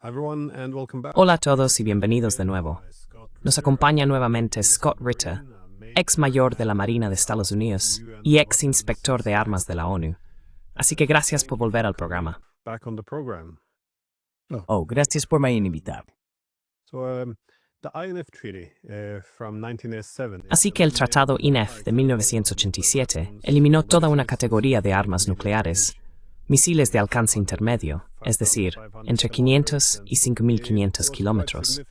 Everyone, and welcome back. Hola a todos y bienvenidos de nuevo. Nos acompaña nuevamente Scott Ritter, ex mayor de la Marina de Estados Unidos y ex inspector de armas de la ONU. Así que gracias por volver al programa. Back on the program. Gracias por me invitar. So, the INF Treaty from 1987. Así que el Tratado INF de 1987 eliminó toda una categoría de armas nucleares, misiles de alcance intermedio, es decir, entre 500 y 5.500 kilómetros.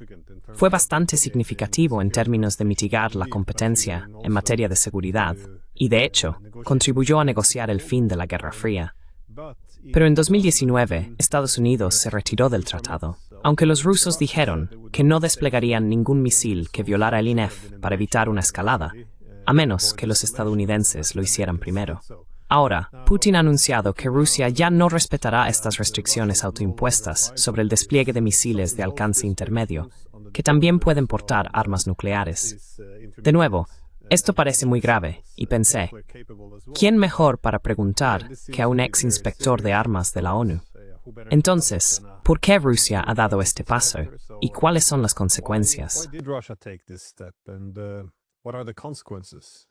Fue bastante significativo en términos de mitigar la competencia en materia de seguridad y, de hecho, contribuyó a negociar el fin de la Guerra Fría. Pero en 2019, Estados Unidos se retiró del tratado, aunque los rusos dijeron que no desplegarían ningún misil que violara el INF para evitar una escalada, a menos que los estadounidenses lo hicieran primero. Ahora, Putin ha anunciado que Rusia ya no respetará estas restricciones autoimpuestas sobre el despliegue de misiles de alcance intermedio, que también pueden portar armas nucleares. De nuevo, esto parece muy grave, y pensé, ¿quién mejor para preguntar que a un ex inspector de armas de la ONU? Entonces, ¿por qué Rusia ha dado este paso? ¿Y cuáles son las consecuencias? Why did Russia take this step, and what are the consequences?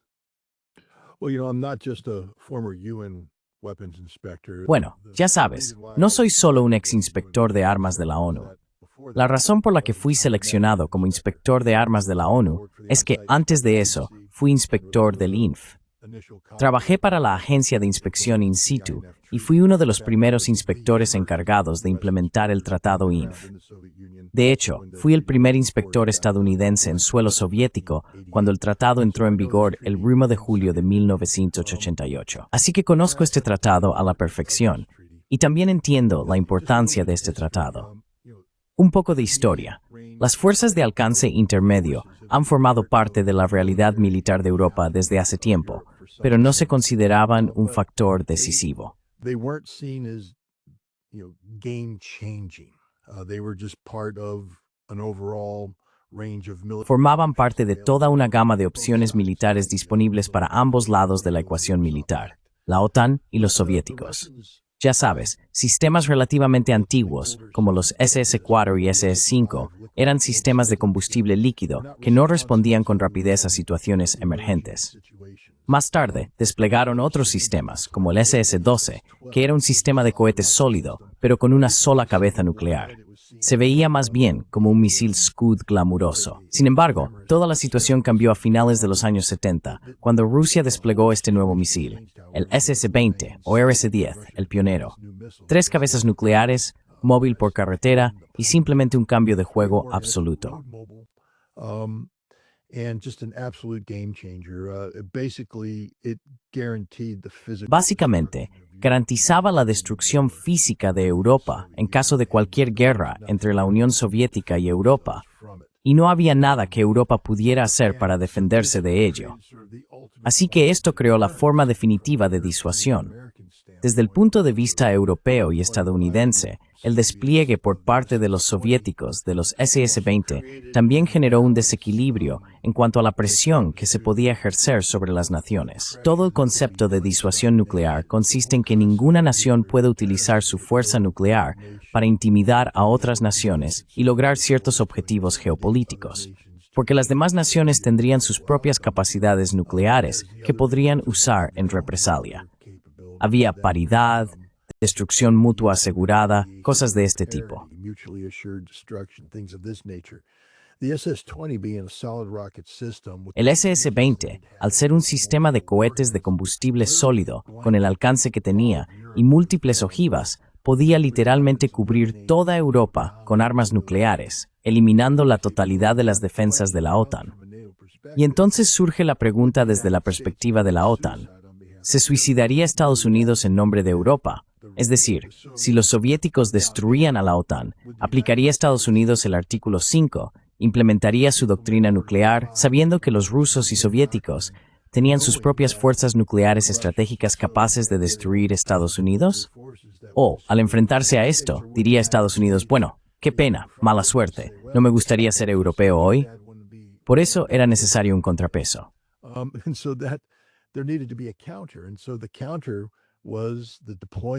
Well, you know, I'm not just a former UN weapons inspector. Bueno, ya sabes, no soy solo un ex inspector de armas de la ONU. La razón por la que fui seleccionado como inspector de armas de la ONU es que antes de eso fui inspector del INF. Trabajé para la Agencia de Inspección In Situ y fui uno de los primeros inspectores encargados de implementar el Tratado INF. De hecho, fui el primer inspector estadounidense en suelo soviético cuando el tratado entró en vigor el 1 de julio de 1988. Así que conozco este tratado a la perfección y también entiendo la importancia de este tratado. Un poco de historia. Las fuerzas de alcance intermedio han formado parte de la realidad militar de Europa desde hace tiempo, pero no se consideraban un factor decisivo. They weren't seen as, game changing. They were just part of an overall range of military. Formaban parte de toda una gama de opciones militares disponibles para ambos lados de la ecuación militar, la OTAN y los soviéticos. Ya sabes, sistemas relativamente antiguos, como los SS-4 y SS-5, eran sistemas de combustible líquido que no respondían con rapidez a situaciones emergentes. Más tarde, desplegaron otros sistemas, como el SS-12, que era un sistema de cohete sólido, pero con una sola cabeza nuclear. Se veía más bien como un misil Scud glamuroso. Sin embargo, toda la situación cambió a finales de los años 70, cuando Rusia desplegó este nuevo misil, el SS-20 o RS-10, el pionero. 3 cabezas nucleares, móvil por carretera y simplemente un cambio de juego absoluto. And just an absolute game changer. Basically, it guaranteed the physical. Básicamente, garantizaba la destrucción física de Europa en caso de cualquier guerra entre la Unión Soviética y Europa, y no había nada que Europa pudiera hacer para defenderse de ello. Así que esto creó la forma definitiva de disuasión. Desde el punto de vista europeo y estadounidense, el despliegue por parte de los soviéticos de los SS-20 también generó un desequilibrio en cuanto a la presión que se podía ejercer sobre las naciones. Todo el concepto de disuasión nuclear consiste en que ninguna nación puede utilizar su fuerza nuclear para intimidar a otras naciones y lograr ciertos objetivos geopolíticos, porque las demás naciones tendrían sus propias capacidades nucleares que podrían usar en represalia. Había paridad, destrucción mutua asegurada, cosas de este tipo. El SS-20, al ser un sistema de cohetes de combustible sólido con el alcance que tenía y múltiples ojivas, podía literalmente cubrir toda Europa con armas nucleares, eliminando la totalidad de las defensas de la OTAN. Y entonces surge la pregunta desde la perspectiva de la OTAN. ¿Se suicidaría Estados Unidos en nombre de Europa? Es decir, si los soviéticos destruían a la OTAN, ¿aplicaría Estados Unidos el artículo 5? ¿Implementaría su doctrina nuclear sabiendo que los rusos y soviéticos tenían sus propias fuerzas nucleares estratégicas capaces de destruir Estados Unidos? O, al enfrentarse a esto, diría Estados Unidos, bueno, qué pena, mala suerte, ¿no me gustaría ser europeo hoy? Por eso era necesario un contrapeso.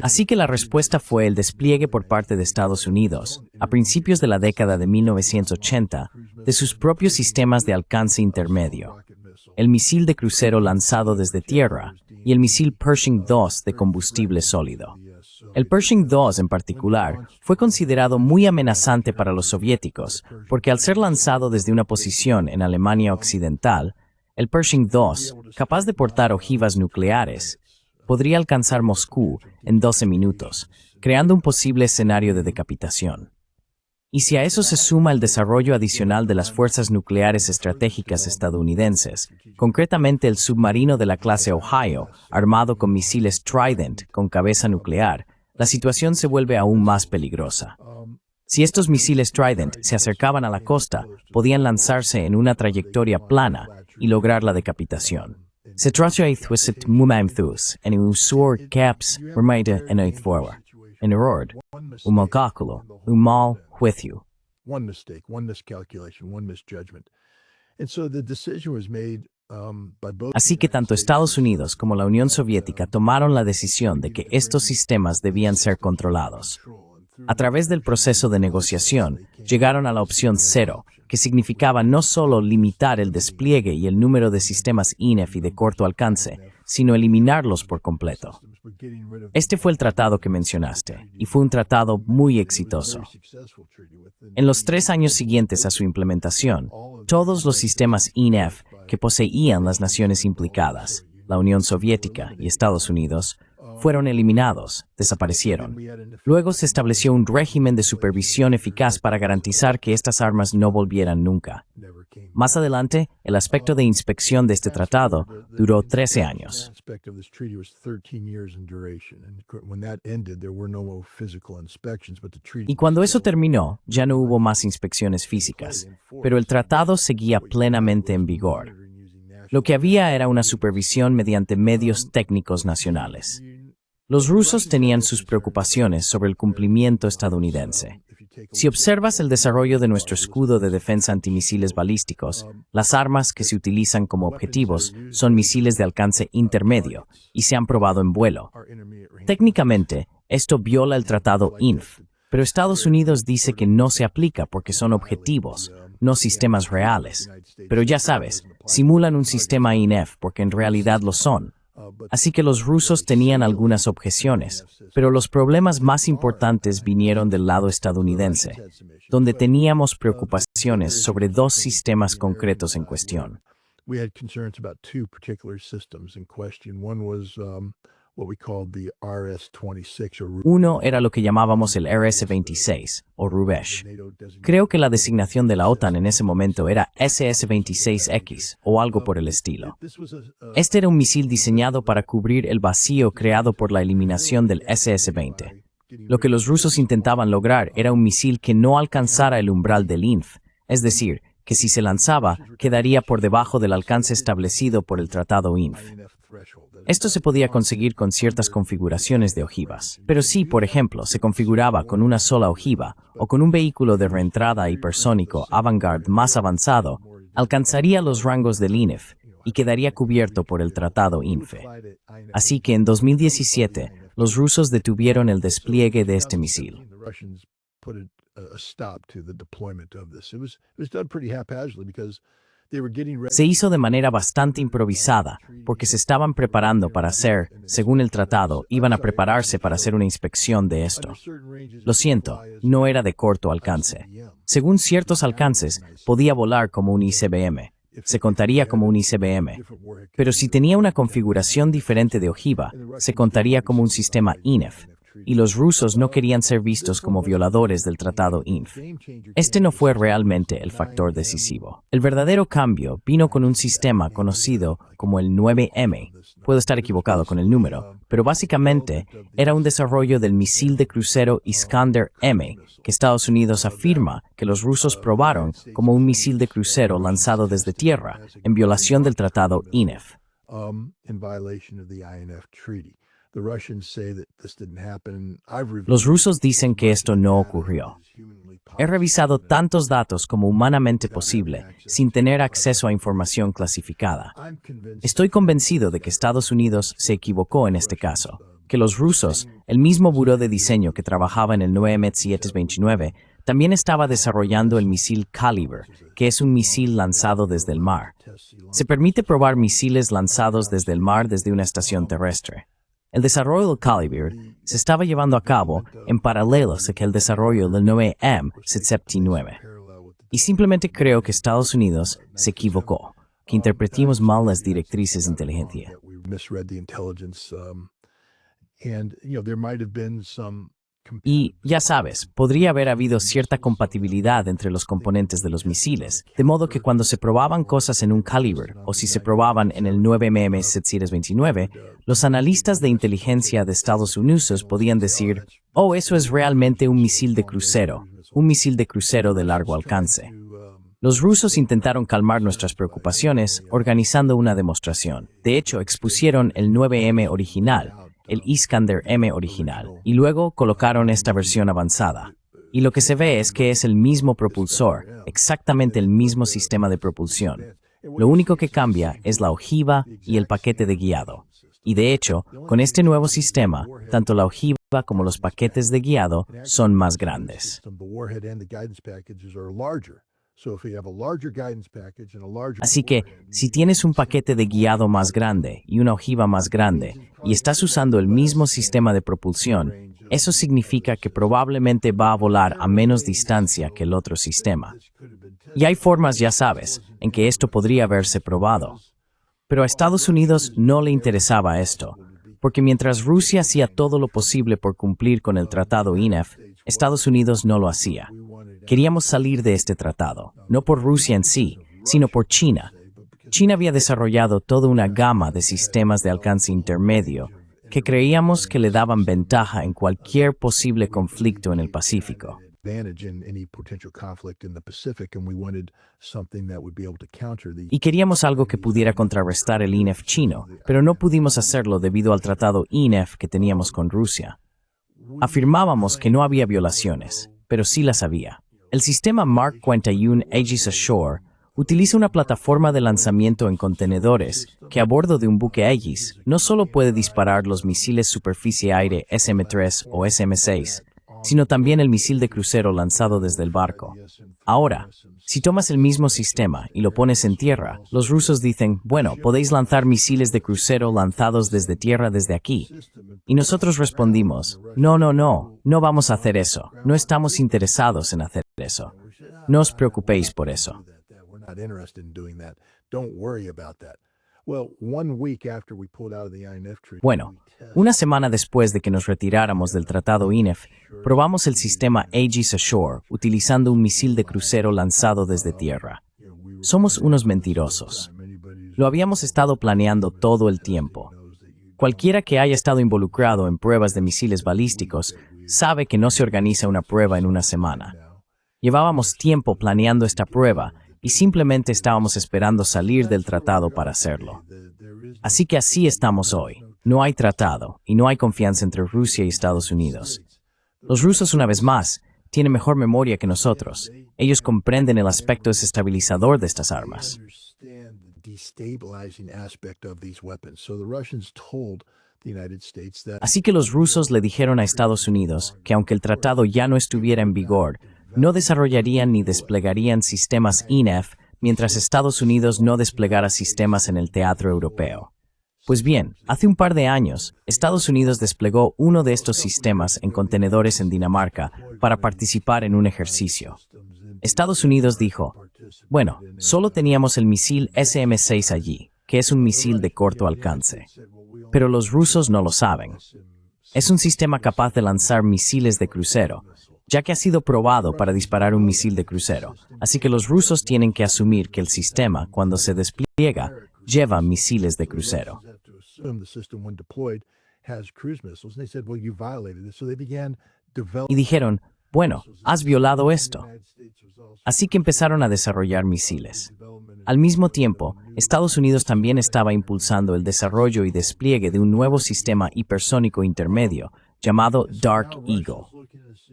Así que la respuesta fue el despliegue por parte de Estados Unidos a principios de la década de 1980, de sus propios sistemas de alcance intermedio, el misil de crucero lanzado desde tierra y el misil Pershing II de combustible sólido. El Pershing II en particular fue considerado muy amenazante para los soviéticos porque al ser lanzado desde una posición en Alemania Occidental, el Pershing II, capaz de portar ojivas nucleares, podría alcanzar Moscú en 12 minutos, creando un posible escenario de decapitación. Y si a eso se suma el desarrollo adicional de las fuerzas nucleares estratégicas estadounidenses, concretamente el submarino de la clase Ohio, armado con misiles Trident con cabeza nuclear, la situación se vuelve aún más peligrosa. Si estos misiles Trident se acercaban a la costa, podían lanzarse en una trayectoria plana y lograr la decapitación. Se trata de ett momentus en un sur caps remate en uitvoer. En error, un mal cálculo, un mal juicio. One mistake, one miscalculation, one misjudgment. And so the decision was made by both. Así que tanto Estados Unidos como la Unión Soviética tomaron la decisión de que estos sistemas debían ser controlados. A través del proceso de negociación, llegaron a la opción 0, que significaba no solo limitar el despliegue y el número de sistemas INF y de corto alcance, sino eliminarlos por completo. Este fue el tratado que mencionaste, y fue un tratado muy exitoso. En los 3 años siguientes a su implementación, todos los sistemas INF que poseían las naciones implicadas, la Unión Soviética y Estados Unidos, fueron eliminados, desaparecieron. Luego se estableció un régimen de supervisión eficaz para garantizar que estas armas no volvieran nunca. Más adelante, el aspecto de inspección de este tratado duró 13 años. Y cuando eso terminó, ya no hubo más inspecciones físicas, pero el tratado seguía plenamente en vigor. Lo que había era una supervisión mediante medios técnicos nacionales. Los rusos tenían sus preocupaciones sobre el cumplimiento estadounidense. Si observas el desarrollo de nuestro escudo de defensa antimisiles balísticos, las armas que se utilizan como objetivos son misiles de alcance intermedio y se han probado en vuelo. Técnicamente, esto viola el tratado INF, pero Estados Unidos dice que no se aplica porque son objetivos, no sistemas reales. Pero ya sabes, simulan un sistema INF porque en realidad lo son. Así que los rusos tenían algunas objeciones, pero los problemas más importantes vinieron del lado estadounidense, donde teníamos preocupaciones sobre 2 sistemas concretos en cuestión. Uno era lo que llamábamos el RS-26, o Rubesh. Creo que la designación de la OTAN en ese momento era SS-26X, o algo por el estilo. Este era un misil diseñado para cubrir el vacío creado por la eliminación del SS-20. Lo que los rusos intentaban lograr era un misil que no alcanzara el umbral del INF, es decir, que si se lanzaba, quedaría por debajo del alcance establecido por el tratado INF. Esto se podía conseguir con ciertas configuraciones de ojivas, pero si, por ejemplo, se configuraba con una sola ojiva o con un vehículo de reentrada hipersónico Avangard más avanzado, alcanzaría los rangos del INF y quedaría cubierto por el tratado INFE. Así que en 2017, los rusos detuvieron el despliegue de este misil. Se hizo de manera bastante improvisada, porque se estaban preparando para hacer, según el tratado, iban a prepararse para hacer una inspección de esto. Lo siento, no era de corto alcance. Según ciertos alcances, podía volar como un ICBM. Se contaría como un ICBM. Pero si tenía una configuración diferente de ojiva, se contaría como un sistema INF. Y los rusos no querían ser vistos como violadores del tratado INF. Este no fue realmente el factor decisivo. El verdadero cambio vino con un sistema conocido como el 9M. Puedo estar equivocado con el número, pero básicamente era un desarrollo del misil de crucero Iskander-M, que Estados Unidos afirma que los rusos probaron como un misil de crucero lanzado desde tierra, en violación del tratado INF. Los rusos dicen que esto no ocurrió. He revisado tantos datos como humanamente posible, sin tener acceso a información clasificada. Estoy convencido de que Estados Unidos se equivocó en este caso, que los rusos, el mismo buró de diseño que trabajaba en el 9M729, también estaba desarrollando el misil Caliber, que es un misil lanzado desde el mar. Se permite probar misiles lanzados desde el mar desde una estación terrestre. El desarrollo del Caliber se estaba llevando a cabo en paralelo a que el desarrollo del 9M79. Y simplemente creo que Estados Unidos se equivocó, que interpretimos mal las directrices de inteligencia. Y, ya sabes, podría haber habido cierta compatibilidad entre los componentes de los misiles, de modo que cuando se probaban cosas en un Caliber, o si se probaban en el 9mm729, los analistas de inteligencia de Estados Unidos podían decir, oh, eso es realmente un misil de crucero de largo alcance. Los rusos intentaron calmar nuestras preocupaciones organizando una demostración. De hecho, expusieron el 9M original, el Iskander-M original, y luego colocaron esta versión avanzada. Y lo que se ve es que es el mismo propulsor, exactamente el mismo sistema de propulsión. Lo único que cambia es la ojiva y el paquete de guiado. Y de hecho, con este nuevo sistema, tanto la ojiva como los paquetes de guiado son más grandes. Así que, si tienes un paquete de guiado más grande y una ojiva más grande, y estás usando el mismo sistema de propulsión, eso significa que probablemente va a volar a menos distancia que el otro sistema. Y hay formas, ya sabes, en que esto podría haberse probado. Pero a Estados Unidos no le interesaba esto, porque mientras Rusia hacía todo lo posible por cumplir con el tratado INF, Estados Unidos no lo hacía. Queríamos salir de este tratado, no por Rusia en sí, sino por China. China había desarrollado toda una gama de sistemas de alcance intermedio que creíamos que le daban ventaja en cualquier posible conflicto en el Pacífico. Y queríamos algo que pudiera contrarrestar el INF chino, pero no pudimos hacerlo debido al tratado INF que teníamos con Rusia. Afirmábamos que no había violaciones, pero sí las había. El sistema Mark 41 Aegis Ashore utiliza una plataforma de lanzamiento en contenedores que a bordo de un buque Aegis no solo puede disparar los misiles superficie-aire SM-3 o SM-6, sino también el misil de crucero lanzado desde el barco. Ahora, si tomas el mismo sistema y lo pones en tierra, los rusos dicen, bueno, podéis lanzar misiles de crucero lanzados desde tierra desde aquí. Y nosotros respondimos, no vamos a hacer eso, no estamos interesados en hacer eso. No os preocupéis por eso. Bueno, una semana después de que nos retiráramos del tratado INF, probamos el sistema Aegis Ashore utilizando un misil de crucero lanzado desde tierra. Somos unos mentirosos. Lo habíamos estado planeando todo el tiempo. Cualquiera que haya estado involucrado en pruebas de misiles balísticos sabe que no se organiza una prueba en una semana. Llevábamos tiempo planeando esta prueba y simplemente estábamos esperando salir del tratado para hacerlo. Así que así estamos hoy. No hay tratado y no hay confianza entre Rusia y Estados Unidos. Los rusos, una vez más, tienen mejor memoria que nosotros. Ellos comprenden el aspecto desestabilizador de estas armas. Así que los rusos le dijeron a Estados Unidos que aunque el tratado ya no estuviera en vigor, no desarrollarían ni desplegarían sistemas INF mientras Estados Unidos no desplegara sistemas en el teatro europeo. Pues bien, hace un par de años, Estados Unidos desplegó uno de estos sistemas en contenedores en Dinamarca para participar en un ejercicio. Estados Unidos dijo, bueno, solo teníamos el misil SM-6 allí, que es un misil de corto alcance. Pero los rusos no lo saben. Es un sistema capaz de lanzar misiles de crucero, ya que ha sido probado para disparar un misil de crucero. Así que los rusos tienen que asumir que el sistema, cuando se despliega, lleva misiles de crucero. Y dijeron, bueno, has violado esto. Así que empezaron a desarrollar misiles. Al mismo tiempo, Estados Unidos también estaba impulsando el desarrollo y despliegue de un nuevo sistema hipersónico intermedio llamado Dark Eagle.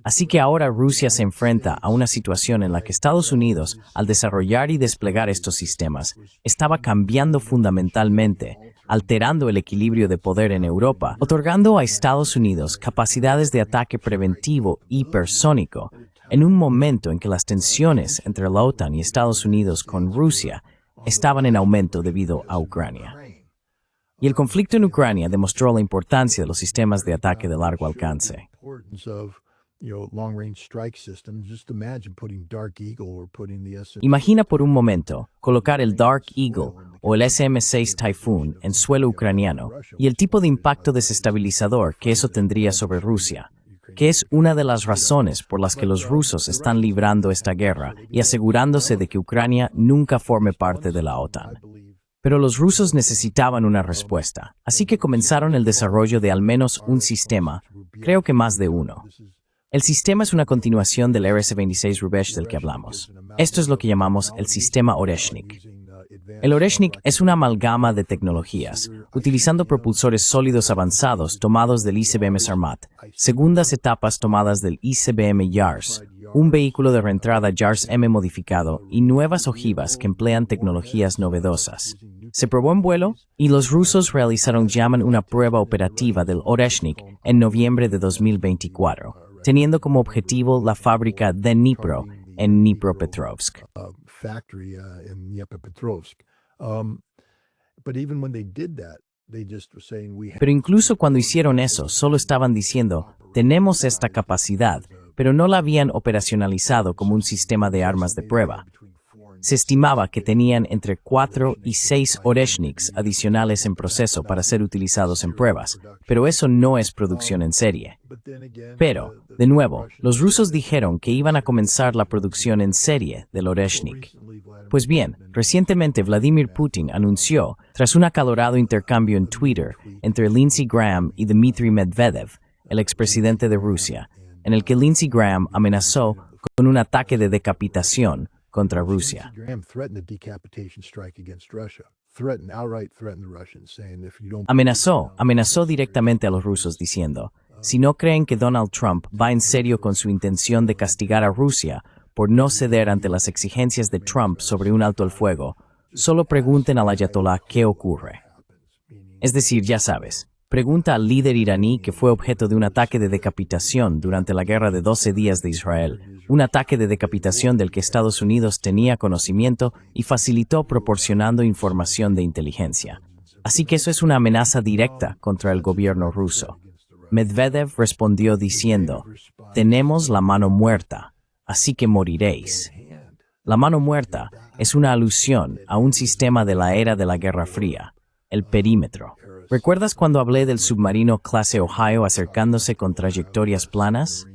Así que ahora Rusia se enfrenta a una situación en la que Estados Unidos, al desarrollar y desplegar estos sistemas, estaba cambiando fundamentalmente, alterando el equilibrio de poder en Europa, otorgando a Estados Unidos capacidades de ataque preventivo hipersónico, en un momento en que las tensiones entre la OTAN y Estados Unidos con Rusia estaban en aumento debido a Ucrania. Y el conflicto en Ucrania demostró la importancia de los sistemas de ataque de largo alcance. Imagina por un momento colocar el Dark Eagle o el SM-6 Typhoon en suelo ucraniano y el tipo de impacto desestabilizador que eso tendría sobre Rusia, que es una de las razones por las que los rusos están librando esta guerra y asegurándose de que Ucrania nunca forme parte de la OTAN. Pero los rusos necesitaban una respuesta, así que comenzaron el desarrollo de al menos un sistema, creo que más de uno. El sistema es una continuación del RS-26 Rubesh del que hablamos. Esto es lo que llamamos el sistema Oreshnik. El Oreshnik es una amalgama de tecnologías, utilizando propulsores sólidos avanzados tomados del ICBM Sarmat, segundas etapas tomadas del ICBM Yars, un vehículo de reentrada Yars-M modificado y nuevas ojivas que emplean tecnologías novedosas. Se probó en vuelo y los rusos realizaron una prueba operativa del Oreshnik en noviembre de 2024, teniendo como objetivo la fábrica de Dnipro en Dnipropetrovsk. Pero incluso cuando hicieron eso, solo estaban diciendo, tenemos esta capacidad, pero no la habían operacionalizado como un sistema de armas de prueba. Se estimaba que tenían entre 4 y 6 Oreshniks adicionales en proceso para ser utilizados en pruebas, pero eso no es producción en serie. Pero, de nuevo, los rusos dijeron que iban a comenzar la producción en serie del Oreshnik. Pues bien, recientemente Vladimir Putin anunció, tras un acalorado intercambio en Twitter entre Lindsey Graham y Dmitry Medvedev, el expresidente de Rusia, en el que Lindsey Graham amenazó con un ataque de decapitación contra Rusia. Amenazó directamente a los rusos diciendo, si no creen que Donald Trump va en serio con su intención de castigar a Rusia por no ceder ante las exigencias de Trump sobre un alto el fuego, solo pregunten al ayatolá qué ocurre. Es decir, ya sabes, pregunta al líder iraní que fue objeto de un ataque de decapitación durante la guerra de 12 días de Israel, un ataque de decapitación del que Estados Unidos tenía conocimiento y facilitó proporcionando información de inteligencia. Así que eso es una amenaza directa contra el gobierno ruso. Medvedev respondió diciendo, tenemos la mano muerta, así que moriréis. La mano muerta es una alusión a un sistema de la era de la Guerra Fría, el perímetro. ¿Recuerdas cuando hablé del submarino clase Ohio acercándose con trayectorias planas?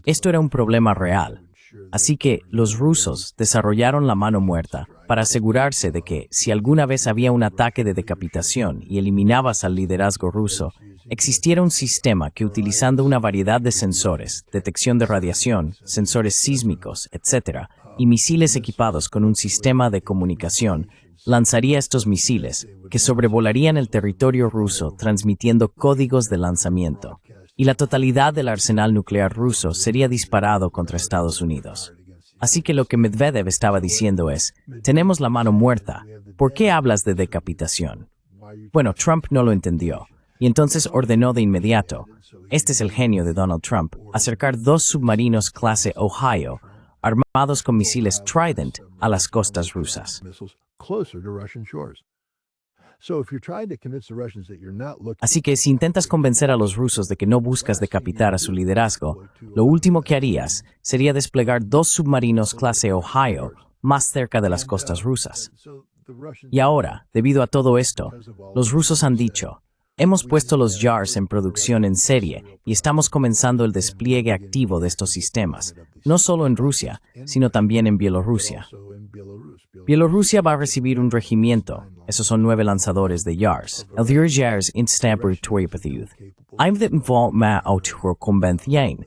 Esto era un problema real. Así que los rusos desarrollaron la mano muerta para asegurarse de que, si alguna vez había un ataque de decapitación y eliminabas al liderazgo ruso, existiera un sistema que, utilizando una variedad de sensores, detección de radiación, sensores sísmicos, etc., y misiles equipados con un sistema de comunicación, lanzaría estos misiles, que sobrevolarían el territorio ruso transmitiendo códigos de lanzamiento. Y la totalidad del arsenal nuclear ruso sería disparado contra Estados Unidos. Así que lo que Medvedev estaba diciendo es, tenemos la mano muerta, ¿por qué hablas de decapitación? Bueno, Trump no lo entendió, y entonces ordenó de inmediato, este es el genio de Donald Trump, acercar 2 submarinos clase Ohio, armados con misiles Trident, a las costas rusas. Así que si intentas convencer a los rusos de que no buscas decapitar a su liderazgo, lo último que harías sería desplegar 2 submarinos clase Ohio más cerca de las costas rusas. Y ahora, debido a todo esto, los rusos han dicho, hemos puesto los Yars en producción en serie y estamos comenzando el despliegue activo de estos sistemas, no solo en Rusia, sino también en Bielorrusia. Bielorrusia va a recibir un regimiento, esos son 9 lanzadores de Yars, el de Yars instabilitoriepathiud. I'm the involved ma autor convention,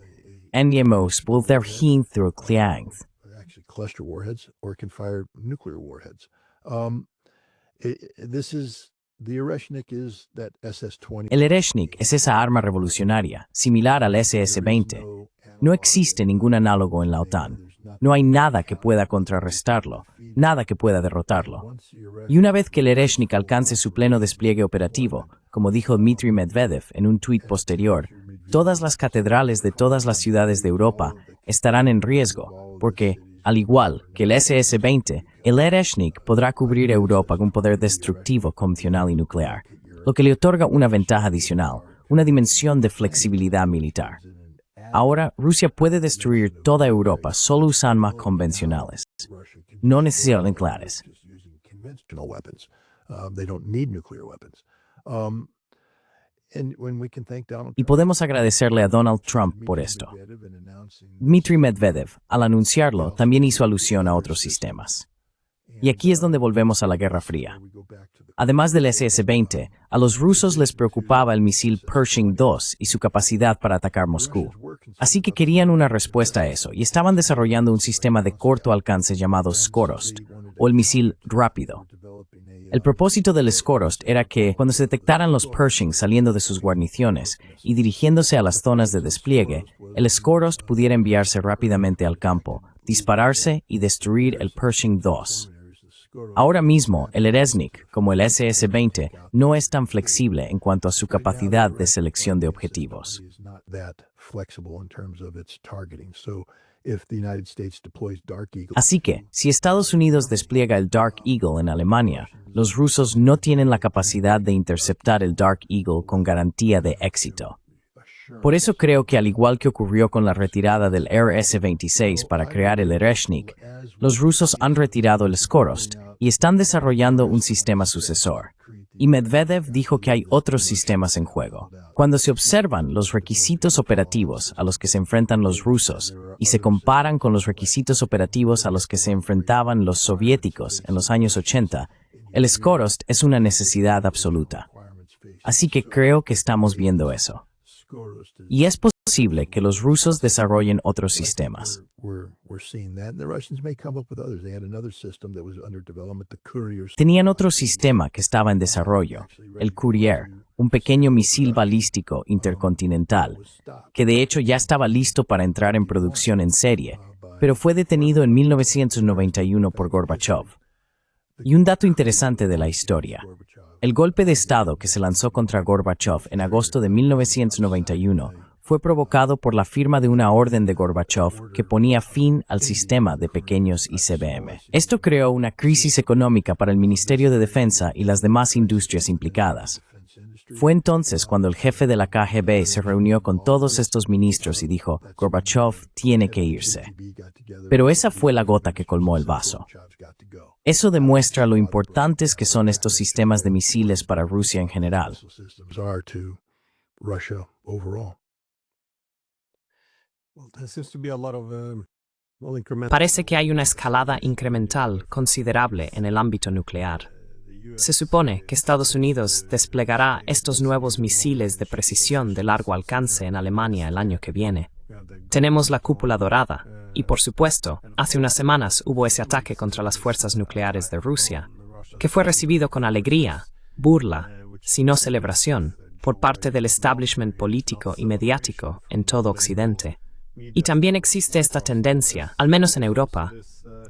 and yemos will their hin through kliangth. Actually, cluster warheads or can fire nuclear warheads. The Oreshnik is that SS-20. El Oreshnik es esa arma revolucionaria, similar al SS-20. No existe ningún análogo en la OTAN. No hay nada que pueda contrarrestarlo, nada que pueda derrotarlo. Y una vez que el Ereshnik alcance su pleno despliegue operativo, como dijo Dmitry Medvedev en un tuit posterior, todas las catedrales de todas las ciudades de Europa estarán en riesgo, porque, al igual que el SS-20, el Ereshnik podrá cubrir Europa con poder destructivo convencional y nuclear, lo que le otorga una ventaja adicional, una dimensión de flexibilidad militar. Ahora, Rusia puede destruir toda Europa solo usando armas convencionales, no necesitan nucleares. Conventional weapons. They don't need nuclear weapons. Y podemos agradecerle a Donald Trump por esto. Dmitry Medvedev, al anunciarlo, también hizo alusión a otros sistemas. Y aquí es donde volvemos a la Guerra Fría. Además del SS-20, a los rusos les preocupaba el misil Pershing-2 y su capacidad para atacar Moscú. Así que querían una respuesta a eso y estaban desarrollando un sistema de corto alcance llamado Skorost, o el misil rápido. El propósito del Skorost era que, cuando se detectaran los Pershing saliendo de sus guarniciones y dirigiéndose a las zonas de despliegue, el Skorost pudiera enviarse rápidamente al campo, dispararse y destruir el Pershing-2. Ahora mismo, el Ereshnik, como el SS-20, no es tan flexible en cuanto a su capacidad de selección de objetivos. Así que, si Estados Unidos despliega el Dark Eagle en Alemania, los rusos no tienen la capacidad de interceptar el Dark Eagle con garantía de éxito. Por eso creo que, al igual que ocurrió con la retirada del RS-26 para crear el Ereshnik, los rusos han retirado el Skorost y están desarrollando un sistema sucesor. Y Medvedev dijo que hay otros sistemas en juego. Cuando se observan los requisitos operativos a los que se enfrentan los rusos y se comparan con los requisitos operativos a los que se enfrentaban los soviéticos en los años 80, el Skorost es una necesidad absoluta. Así que creo que estamos viendo eso. Y es posible que los rusos desarrollen otros sistemas. Tenían otro sistema que estaba en desarrollo, el Courier, un pequeño misil balístico intercontinental, que de hecho ya estaba listo para entrar en producción en serie, pero fue detenido en 1991 por Gorbachev. Y un dato interesante de la historia. El golpe de Estado que se lanzó contra Gorbachev en agosto de 1991 fue provocado por la firma de una orden de Gorbachev que ponía fin al sistema de pequeños ICBM. Esto creó una crisis económica para el Ministerio de Defensa y las demás industrias implicadas. Fue entonces cuando el jefe de la KGB se reunió con todos estos ministros y dijo, Gorbachev tiene que irse. Pero esa fue la gota que colmó el vaso. Eso demuestra lo importantes que son estos sistemas de misiles para Rusia en general. Parece que hay una escalada incremental considerable en el ámbito nuclear. Se supone que Estados Unidos desplegará estos nuevos misiles de precisión de largo alcance en Alemania el año que viene. Tenemos la cúpula dorada, y por supuesto, hace unas semanas hubo ese ataque contra las fuerzas nucleares de Rusia, que fue recibido con alegría, burla, si no celebración, por parte del establishment político y mediático en todo Occidente. Y también existe esta tendencia, al menos en Europa,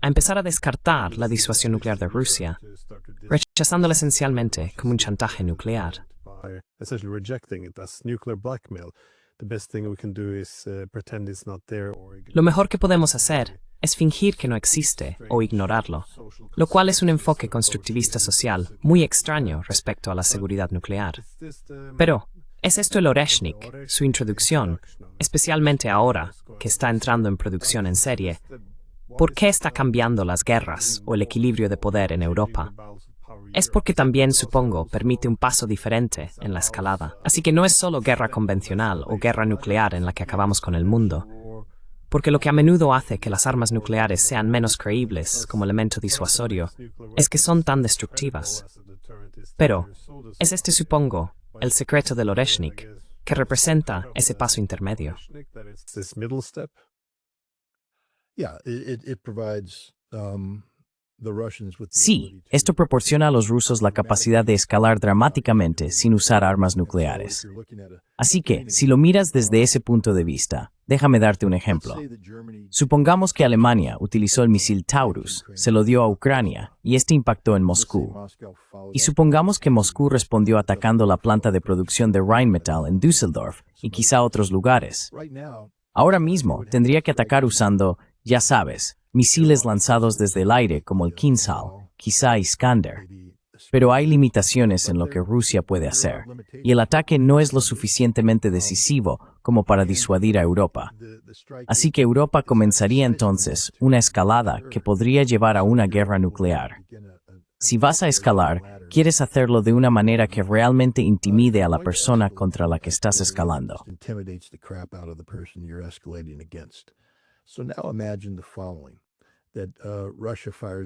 a empezar a descartar la disuasión nuclear de Rusia, rechazándola esencialmente como un chantaje nuclear. Lo mejor que podemos hacer es fingir que no existe o ignorarlo, lo cual es un enfoque constructivista social muy extraño respecto a la seguridad nuclear. Pero, ¿es esto el Oreshnik, su introducción, especialmente ahora que está entrando en producción en serie? ¿Por qué está cambiando las guerras o el equilibrio de poder en Europa? Es porque también, supongo, permite un paso diferente en la escalada. Así que no es solo guerra convencional o guerra nuclear en la que acabamos con el mundo, porque lo que a menudo hace que las armas nucleares sean menos creíbles como elemento disuasorio es que son tan destructivas. Pero, es este, supongo, el secreto del Oreshnik, que representa ese paso intermedio. Sí, esto proporciona a los rusos la capacidad de escalar dramáticamente sin usar armas nucleares. Así que, si lo miras desde ese punto de vista, déjame darte un ejemplo. Supongamos que Alemania utilizó el misil Taurus, se lo dio a Ucrania, y este impactó en Moscú. Y supongamos que Moscú respondió atacando la planta de producción de Rheinmetall en Düsseldorf y quizá otros lugares. Ahora mismo tendría que atacar usando, ya sabes, misiles lanzados desde el aire como el Kinzhal, quizá Iskander. Pero hay limitaciones en lo que Rusia puede hacer, y el ataque no es lo suficientemente decisivo como para disuadir a Europa. Así que Europa comenzaría entonces una escalada que podría llevar a una guerra nuclear. Si vas a escalar, quieres hacerlo de una manera que realmente intimide a la persona contra la que estás escalando.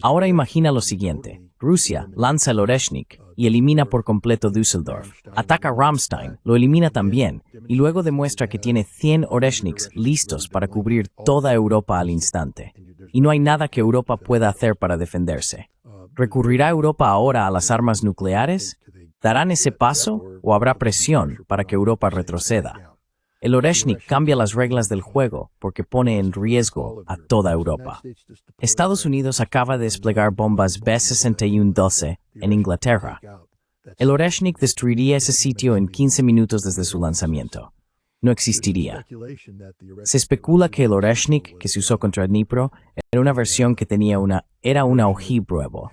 Ahora imagina lo siguiente. Rusia lanza el Oreshnik y elimina por completo Düsseldorf. Ataca Ramstein, lo elimina también, y luego demuestra que tiene 100 Oreshniks listos para cubrir toda Europa al instante. Y no hay nada que Europa pueda hacer para defenderse. ¿Recurrirá Europa ahora a las armas nucleares? ¿Darán ese paso o habrá presión para que Europa retroceda? El Oreshnik cambia las reglas del juego porque pone en riesgo a toda Europa. Estados Unidos acaba de desplegar bombas B-61-12 en Inglaterra. El Oreshnik destruiría ese sitio en 15 minutos desde su lanzamiento. No existiría. Se especula que el Oreshnik que se usó contra Dnipro era una versión que tenía era una ojivo.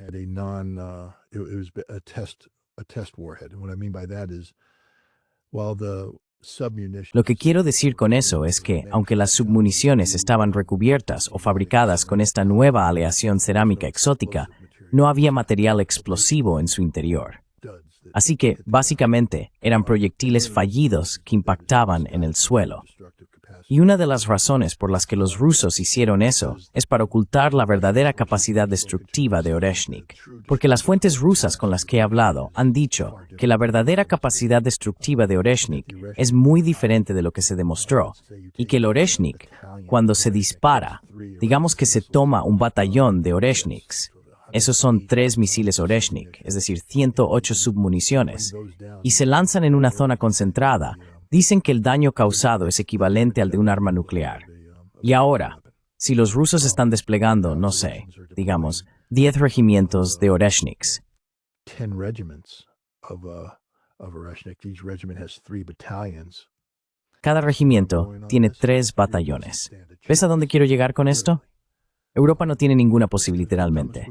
Lo que quiero decir con eso es que, aunque las submuniciones estaban recubiertas o fabricadas con esta nueva aleación cerámica exótica, no había material explosivo en su interior. Así que, básicamente, eran proyectiles fallidos que impactaban en el suelo. Y una de las razones por las que los rusos hicieron eso es para ocultar la verdadera capacidad destructiva de Oreshnik. Porque las fuentes rusas con las que he hablado han dicho que la verdadera capacidad destructiva de Oreshnik es muy diferente de lo que se demostró, y que el Oreshnik, cuando se dispara, digamos que se toma un batallón de Oreshniks. Esos son 3 misiles Oreshnik, es decir, 108 submuniciones, y se lanzan en una zona concentrada. Dicen que el daño causado es equivalente al de un arma nuclear. Y ahora, si los rusos están desplegando, no sé, digamos, 10 regimientos de Oreshniks. Cada regimiento tiene 3 batallones. ¿Ves a dónde quiero llegar con esto? Europa no tiene ninguna posibilidad literalmente.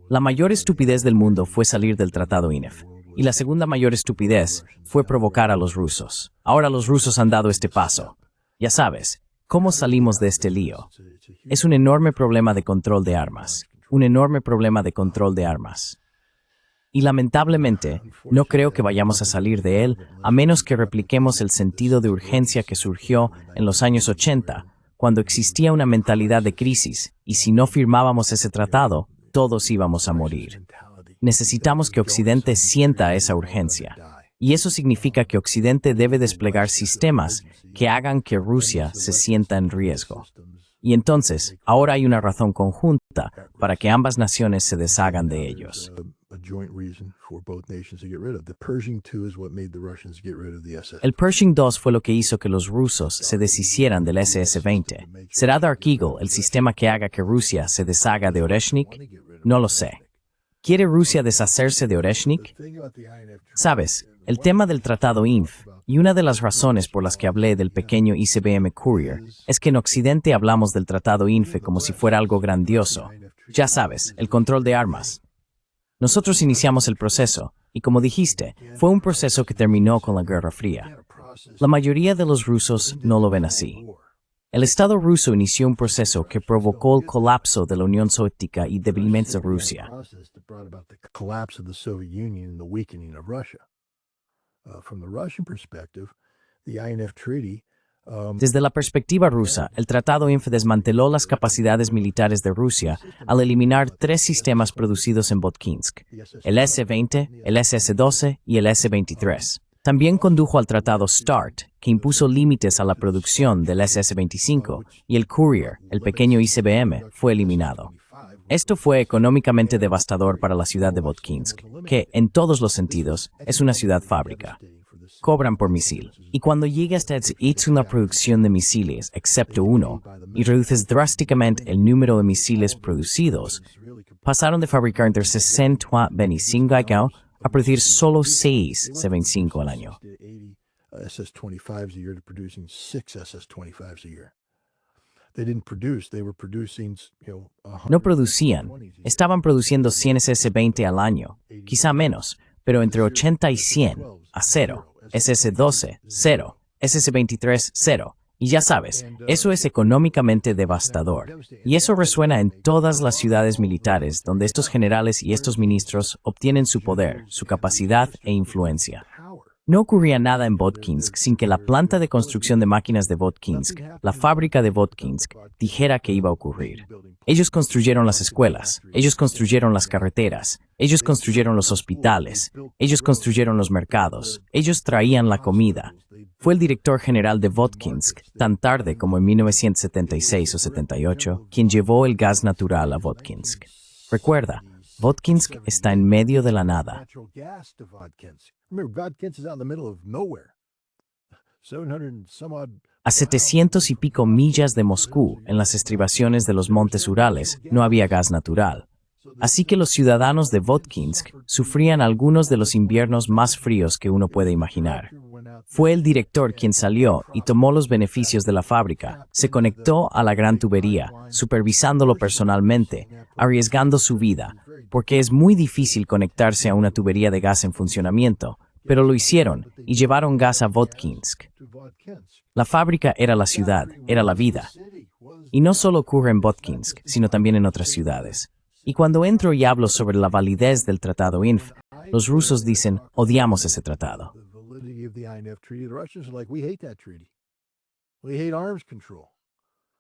La mayor estupidez del mundo fue salir del Tratado INF. Y la segunda mayor estupidez fue provocar a los rusos. Ahora los rusos han dado este paso. Ya sabes, ¿cómo salimos de este lío? Es un enorme problema de control de armas. Un enorme problema de control de armas. Y lamentablemente, no creo que vayamos a salir de él a menos que repliquemos el sentido de urgencia que surgió en los años 80, cuando existía una mentalidad de crisis, y si no firmábamos ese tratado, todos íbamos a morir. Necesitamos que Occidente sienta esa urgencia. Y eso significa que Occidente debe desplegar sistemas que hagan que Rusia se sienta en riesgo. Y entonces, ahora hay una razón conjunta para que ambas naciones se deshagan de ellos. El Pershing II fue lo que hizo que los rusos se deshicieran del SS-20. ¿Será Dark Eagle el sistema que haga que Rusia se deshaga de Oreshnik? No lo sé. ¿Quiere Rusia deshacerse de Oreshnik? Sabes, el tema del Tratado INF, y una de las razones por las que hablé del pequeño ICBM Courier, es que en Occidente hablamos del Tratado INF como si fuera algo grandioso. Ya sabes, el control de armas. Nosotros iniciamos el proceso, y como dijiste, fue un proceso que terminó con la Guerra Fría. La mayoría de los rusos no lo ven así. El Estado ruso inició un proceso que provocó el colapso de la Unión Soviética y debilitamiento de Rusia. Desde la perspectiva rusa, el Tratado INF desmanteló las capacidades militares de Rusia al eliminar 3 sistemas producidos en Votkinsk, el S-20, el SS-12 y el S-23. También condujo al Tratado START, que impuso límites a la producción del SS-25, y el Courier, el pequeño ICBM, fue eliminado. Esto fue económicamente devastador para la ciudad de Votkinsk, que, en todos los sentidos, es una ciudad fábrica. Cobran por misil. Y cuando llegas a una producción de misiles, excepto uno, y reduces drásticamente el número de misiles producidos, pasaron de fabricar entre 60 y 25 a producir solo 6 C-25 al año. SS-25s a year to producing 6 SS-25s a year. They didn't produce, they were producing, No producían, estaban produciendo 100 SS-20 al año, quizá menos, pero entre 80 y 100, a cero, SS-12, cero, SS-23, cero. Y ya sabes, eso es económicamente devastador. Y eso resuena en todas las ciudades militares donde estos generales y estos ministros obtienen su poder, su capacidad e influencia. No ocurría nada en Votkinsk sin que la planta de construcción de máquinas de Votkinsk, la fábrica de Votkinsk, dijera que iba a ocurrir. Ellos construyeron las escuelas, ellos construyeron las carreteras, ellos construyeron los hospitales, ellos construyeron los mercados, ellos traían la comida. Fue el director general de Votkinsk, tan tarde como en 1976 o 78, quien llevó el gas natural a Votkinsk. Recuerda, Votkinsk está en medio de la nada. natural gas to Vodkinsk. Remember, Vodkinsk is out in the middle of nowhere. 700 and some odd. A 700 y pico millas de Moscú, en las estribaciones de los montes Urales, no había gas natural. Así que los ciudadanos de Votkinsk sufrían algunos de los inviernos más fríos que uno puede imaginar. Fue el director quien salió y tomó los beneficios de la fábrica, se conectó a la gran tubería, supervisándolo personalmente, arriesgando su vida, porque es muy difícil conectarse a una tubería de gas en funcionamiento, pero lo hicieron y llevaron gas a Votkinsk. La fábrica era la ciudad, era la vida. Y no solo ocurre en Votkinsk, sino también en otras ciudades. Y cuando entro y hablo sobre la validez del Tratado INF, los rusos dicen, odiamos ese tratado. The validity of the INF Treaty, the Russians are like, we hate that treaty. We hate arms control.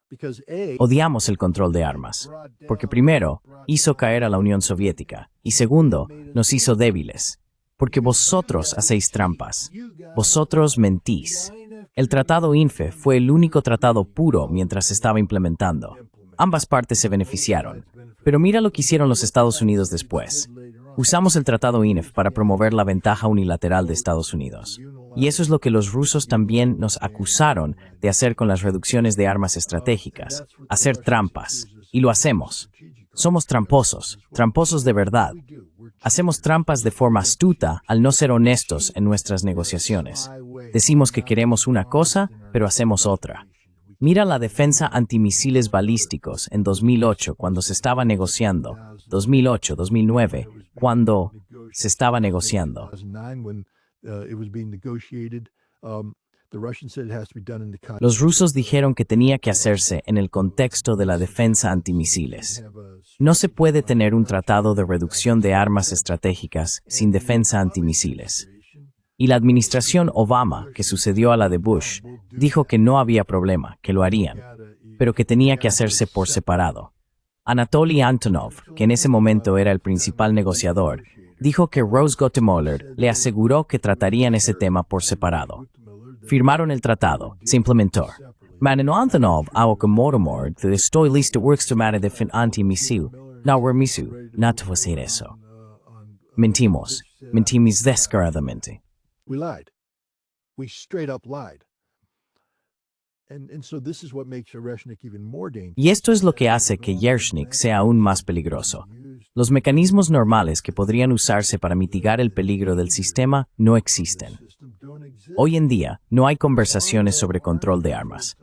Because Odiamos el control de armas, porque primero, hizo caer a la Unión Soviética, y segundo, nos hizo débiles, porque vosotros hacéis trampas, vosotros mentís. El Tratado INFE fue el único tratado puro mientras se estaba implementando. Ambas partes se beneficiaron, pero mira lo que hicieron los Estados Unidos después. Usamos el Tratado INF para promover la ventaja unilateral de Estados Unidos. Y eso es lo que los rusos también nos acusaron de hacer con las reducciones de armas estratégicas, hacer trampas. Y lo hacemos. Somos tramposos, tramposos de verdad. Hacemos trampas de forma astuta al no ser honestos en nuestras negociaciones. Decimos que queremos una cosa, pero hacemos otra. Mira la defensa antimisiles balísticos en 2008 cuando se estaba negociando, 2008, 2009, cuando se estaba negociando. 2009, when it was being negotiated, the Russians said it has to be done in the context. Los rusos dijeron que tenía que hacerse en el contexto de la defensa antimisiles. No se puede tener un tratado de reducción de armas estratégicas sin defensa antimisiles. Y la administración Obama, que sucedió a la de Bush, dijo que no había problema, que lo harían, pero que tenía que hacerse por separado. Anatoly Antonov, que en ese momento era el principal negociador, dijo que Rose Gottemoeller le aseguró que tratarían ese tema por separado. Firmaron el tratado, se implementó. Men Antonov Aokamoromor, que estoy listo workstomare de fin antimisil, no remisu, no te hacer eso. Mentimos, mentimos descaradamente. We lied. We straight up lied. And so this is what makes Oreshnik even more dangerous. Y esto es lo que hace que Yershnik sea aún más peligroso. Los mecanismos normales que podrían usarse para mitigar el peligro del sistema no existen. Hoy en día, no hay conversaciones sobre control de armas.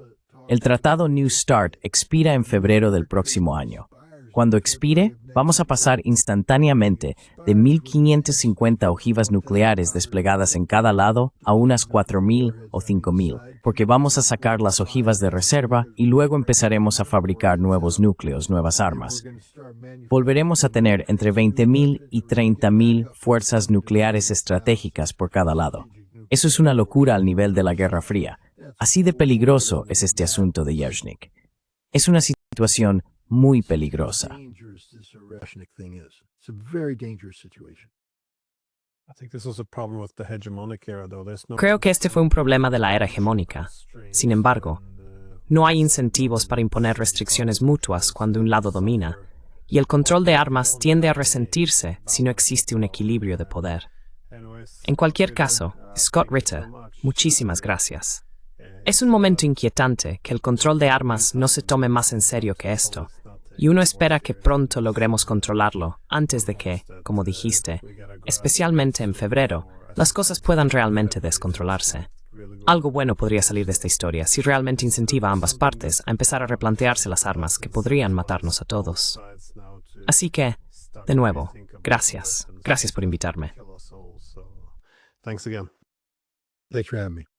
El tratado New START expira en febrero del próximo año. Cuando expire, vamos a pasar instantáneamente de 1.550 ojivas nucleares desplegadas en cada lado a unas 4.000 o 5.000, porque vamos a sacar las ojivas de reserva y luego empezaremos a fabricar nuevos núcleos, nuevas armas. Volveremos a tener entre 20.000 y 30.000 fuerzas nucleares estratégicas por cada lado. Eso es una locura al nivel de la Guerra Fría. Así de peligroso es este asunto de Yershnik. Es una situación muy peligrosa. Dangerous this Oreshnik thing is. It's a very dangerous situation. I think this was a problem with the hegemonic era, though. There's no Creo que este fue un problema de la era hegemónica. Sin embargo, no hay incentivos para imponer restricciones mutuas cuando un lado domina, y el control de armas tiende a resentirse si no existe un equilibrio de poder. En cualquier caso, Scott Ritter, muchísimas gracias. Es un momento inquietante que el control de armas no se tome más en serio que esto, y uno espera que pronto logremos controlarlo antes de que, como dijiste, especialmente en febrero, las cosas puedan realmente descontrolarse. Algo bueno podría salir de esta historia si realmente incentiva a ambas partes a empezar a replantearse las armas que podrían matarnos a todos. Así que, de nuevo, gracias. Gracias por invitarme. Thanks again. Thanks for having me.